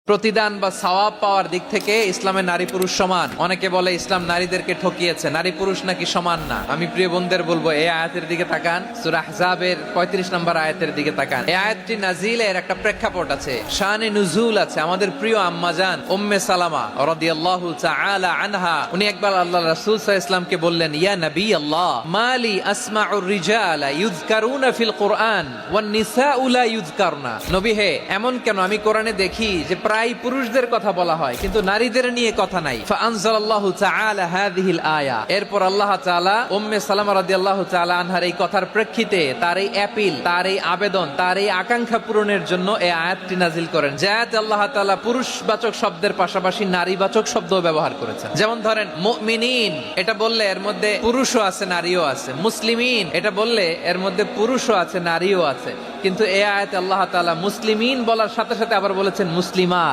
প্রতিদান বা সওয়াব পাওয়ার দিক থেকে ইসলামে নারী পুরুষ সমান। অনেকে বলে ইসলাম নারীদেরকে ঠকিয়েছে, নারী পুরুষ নাকি সমান না। আমি প্রিয় বোনদের বলবো, এই আয়াতের দিকে তাকান, সূরা আহজাবের 35 নম্বর আয়াতের দিকে তাকান। এই আয়াতটি নাজিলের একটা প্রেক্ষাপট আছে, শানে নুজুল আছে। আমাদের প্রিয় আম্মাজান উম্মে সালামা রাদিয়াল্লাহু তাআলা আনহা, উনি একবার আল্লাহর রাসূল সাল্লাল্লাহু আলাইহি ওয়াসাল্লামকে বললেন, ইয়া নবী আল্লাহ, মালি আসমাউর রিজালা ইউযকারুনা ফিল কুরআন ওয়ান নিসাউ লা ইউযকারনা। নবী হে, এমন কেন আমি কোরআনে দেখি যে প্রায় পুরুষদের কথা বলা হয় কিন্তু নারীদের নিয়ে কথা নাই। ফাআনজালাল্লাহু তাআলা হাযিহিল আয়া। এরপর আল্লাহ তাআলা উম্মে সালামা রাদিয়াল্লাহু তাআলা আনহার এই কথার প্রেক্ষিতে, তার এই অ্যাপিল, তার এই আবেদন, তার এই আকাঙ্ক্ষা পূরণের জন্য এই আয়াতটি নাজিল করেন। যাতে আল্লাহ তাআলা পুরুষবাচক শব্দের পাশাপাশি নারীবাচক শব্দ ব্যবহার করেছেন। যেমন ধরেন মুমিনিন, এটা বললে এর মধ্যে পুরুষও আছে নারীও আছে। মুসলিমিন, এটা বললে এর মধ্যে পুরুষও আছে নারীও আছে। কিন্তু এই আয়াতে আল্লাহ তাআলা মুসলিমিন বলার সাথে সাথে আবার বলেছেন মুসলিমাত।